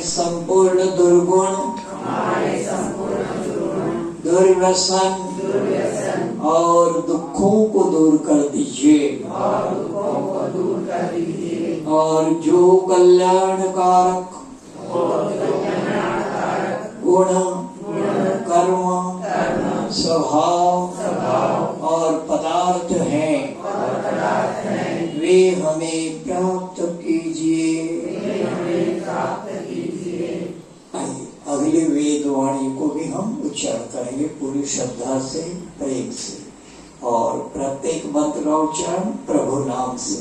संपूर्ण दुर्गुण, दुर्व्यसन और दुखों को दूर कर दीजिए और जो कल्याणकारक गुण, कर्म, स्वभाव और पदार्थ हैं वे हमें प्राप्त कीजिए। अगले वेदवाणी को भी हम उच्चारण करेंगे पूरी श्रद्धा से, प्रेम से, और प्रत्येक मंत्र का उच्चारण प्रभु नाम से।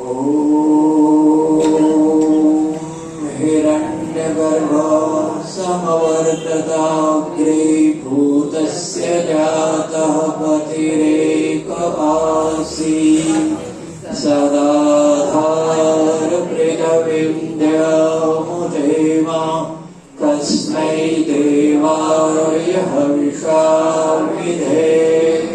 ओम हिरण्यगर्भ समवर्तताग्रे भूतस्य जातः पतिरेक आसीत् सदाधार पृथ्वीं द्यौमुदेवा कस्मै देवाय हविषा विधेम।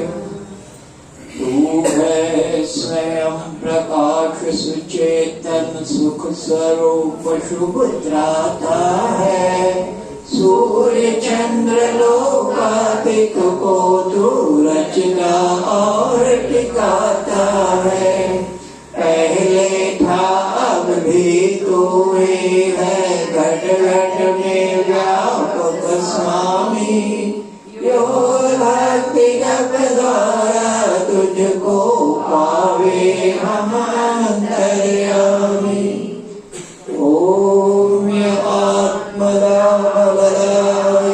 तू है स्वयं प्रकाश सुचेतन सुख स्वरूप शुभ त्राता है। सूर्य चंद्र लोकादिक को तू रचता और टिकाता है। पहले था अब भी तू ही है, घट घट में व्यापक स्वामी। यो भक्ति जप द्वारा तुझको पावे हम अंतर्यामी। ओम आत्मदा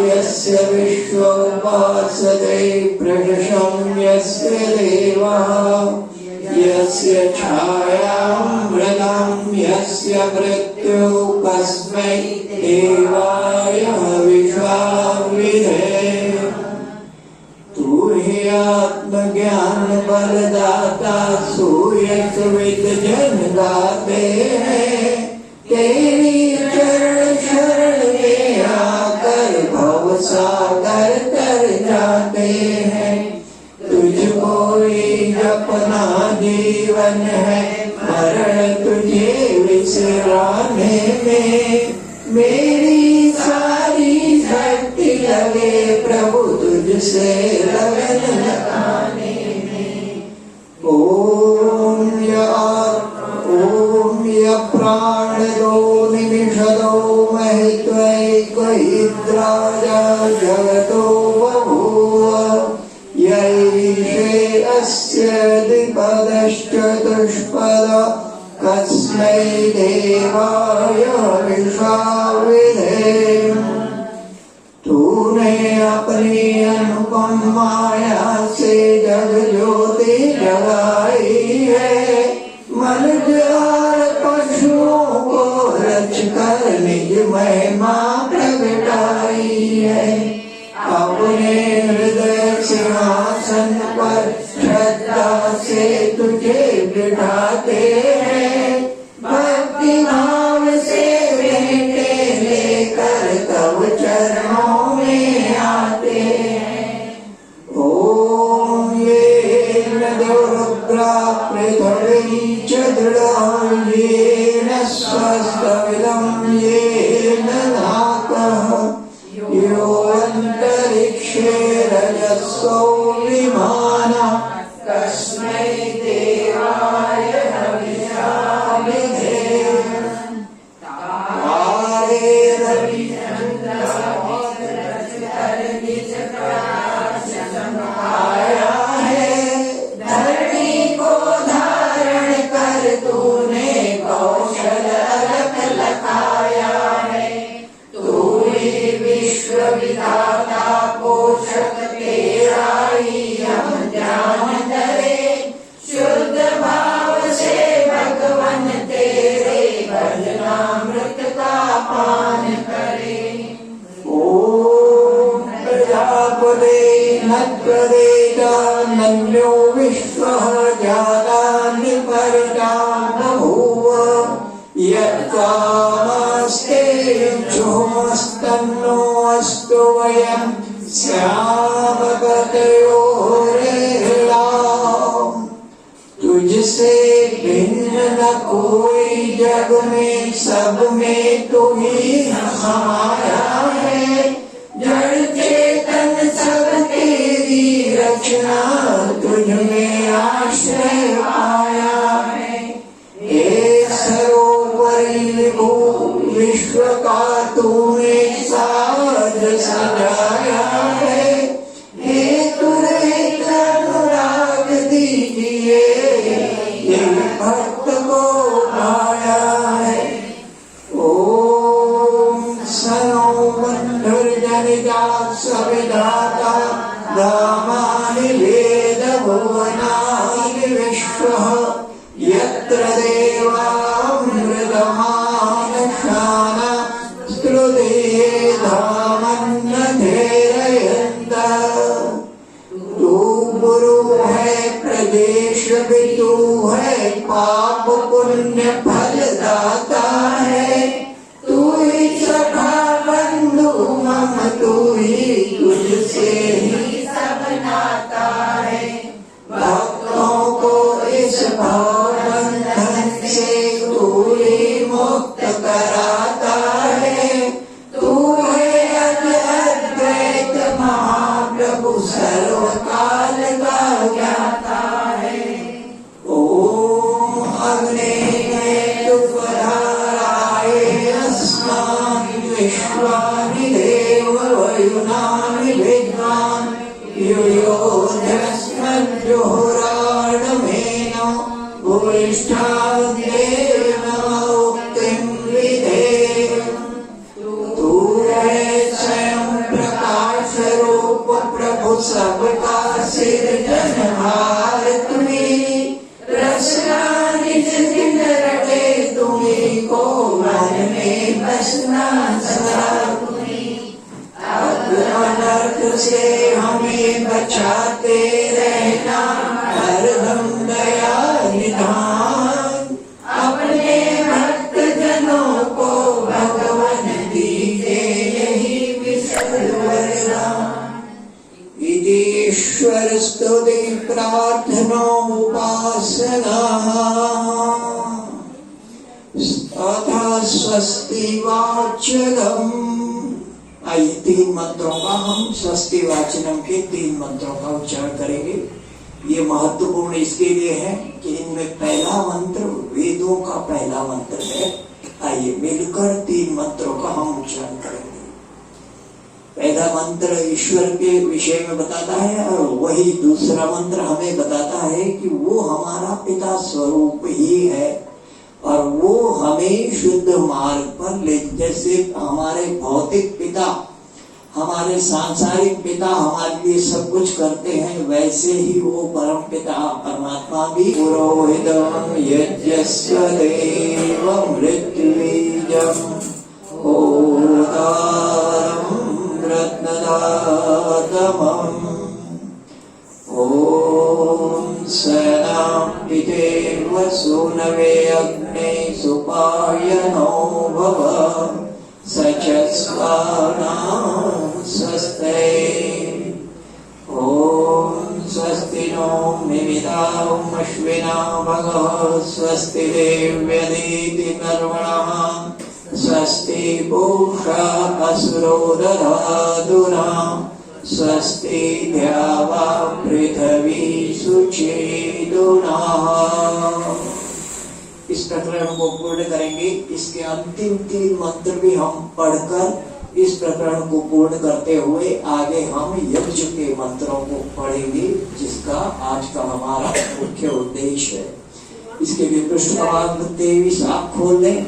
यस्य विश्वोपासते प्रशं यस्य देवः यस्य छायामृतं यस्य मृत्युः कस्मै देवाय हविषा विधेम। तू ही आत्मज्ञान बलदाता सूयश विद जन गाते हैं। तेरी चरण शरण में आकर भव सागर तर जाते हैं। तुझको ही अपना जीवन है, मरण तुझे विसराने में। मेरी सारी शक्ति लगे प्रभु तुझसे लगन लगाने में। ओम य प्राण दो निमिषदो महित्वैक हिद्राजा जगतो बभूव। यैषे अस्य द्विपदश्चतुष्पद कस्मै देवाय हविषा विधेम। तूने अपनी अनुपम माया से जग ज्योति जगाई है। मनुष्य और पशुओं को रच कर निज महिमा प्रगटाई है। अपने हृदय सिंहासन पर श्रद्धा से तुझे बिठाते हैं। भक्ति भाव से भेंटे लेकर तब चरणों में आते हैं। ओम ये रुद्रा पृथ्वी च दृढ़ येन स्वस्थविदं येन नाकः। यो अंतरिक्षे रजसो विमानः कस्मै देवाय हविषा विधेम। तारे रवि आया है, धरणी को धारण कर तूने कौशल अलख लखाया है। तू ही विश्व विधाता पोषक तेरा ही हम ध्यान धरे। शुद्ध भाव से भगवन तेरे भजनामृत का पान करे। ओम प्रजापते नत्वदेता नन्यो विश्वः जातानि परितां बभूव। यत्कामस्ते इच्छुमस्तन्नो अस्तु वयं श्याम तुझसे भिन्न न कोई जग जग में सब में तू ही समाया है, जड़ चेतन सब तेरी रचना, तुझ में आश्रय पाया है। हे सरोवरी विभु विश्व का तूने साज सजाया है, हे तुरहित अनुराग दीजिए, ये भक्त को पाया है। ओम सनो बंधुर्जनिता सविधाता धामानि वेद भुवनानि विश्वः, यत्र देवामृतमान श्रुते धामन्न धेरयन्त। तू गुरु है प्रदेश भी तू है, पाप पुण्य फल दाता है, तू ही सखा बंधु मम, तू ही तुझसे ही सब नाता है। भक्तों को इस भाव बंधन से तू ही मुक्त कराता है, तू है अद्वैत महाप्रभु सर्वकाल का ज्ञाता है। ओम अग्ने तुपधाराय अस्मान् विश्वानि देव वयुनानि विद्वान्, युयोधस्मज्जुहुराणमेन भूयिष्ठादेव मुक्तिं विधेय। तू है स्वयं प्रकाश रूप प्रभु सबका सिरजनहार, तुम्ही रचना निज दिन रटे, तुम्ही को मन में बसना सदा तुम्ही। अब अनर्थ से हमें बचाते रहना, हरदम दया निधान, अपने भक्त जनों को भगवान दीजिए यही विशुद्ध वरदान। ईश्वर स्तुति प्रार्थना उपासना तथा स्वस्ति वाचनम। आइए तीन मंत्रों का हम स्वस्ति वाचनम के तीन मंत्रों का उच्चारण करेंगे। ये महत्वपूर्ण इसके लिए है कि इनमें पहला मंत्र वेदों का पहला मंत्र है। आइए मिलकर तीन मंत्रों का हम उच्चारण करेंगे। पहला मंत्र ईश्वर के विषय में बताता है और वही दूसरा मंत्र हमें बताता है कि वो हमारा पिता स्वरूप ही है और वो हमें शुद्ध मार्ग पर ले, जैसे हमारे भौतिक पिता हमारे सांसारिक पिता हमारे लिए सब कुछ करते हैं, वैसे ही वो परम पिता परमात्मा भी पुरोहितम यज्ञस्य देवं ऋत्विजं होतारं रत्नदातमम्। ओम सनाम पितेव सूनवे अग्ने सुपायनो भव, सचस्वाना स्वस्ते। ओम स्वस्ति नो मिमिताम् अश्विना भगः, स्वस्ति देव्यनीति कर्मणः, स्वस्ति पूषा असुरो दधातुना, स्वस्ति द्यावा पृथ्वी शुचिदुना। इस प्रकरण को पूर्ण करेंगे। इसके अंतिम तीन मंत्र भी हम पढ़कर इस प्रकरण को पूर्ण करते हुए आगे हम यज्ञ के मंत्रों को पढ़ेंगे, जिसका आज का हमारा मुख्य उद्देश्य है। इसके लिए पृष्ठ क्रमांक 23 आप खोल लें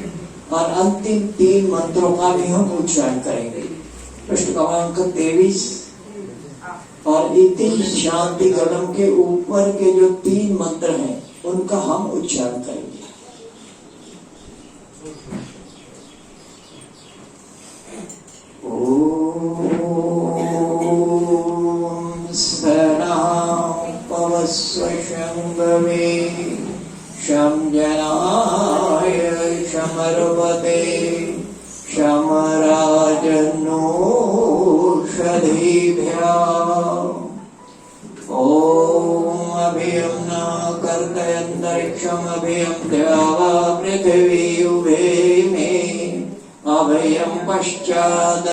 और अंतिम तीन मंत्रों का भी हम उच्चारण करेंगे। पृष्ठ क्रमांक 23 और इति शांति गणम के ऊपर के जो तीन मंत्र हैं उनका हम उच्चारण करेंगे। ओम सनां पवस्व शंभवे शं जनाय शमर्वते शमराजनोषधीभ्याम्। ओम अभियं न कर्तयन्तरिक्षमभियं द्यावा पृथिवी उभे अभयं पश्चाद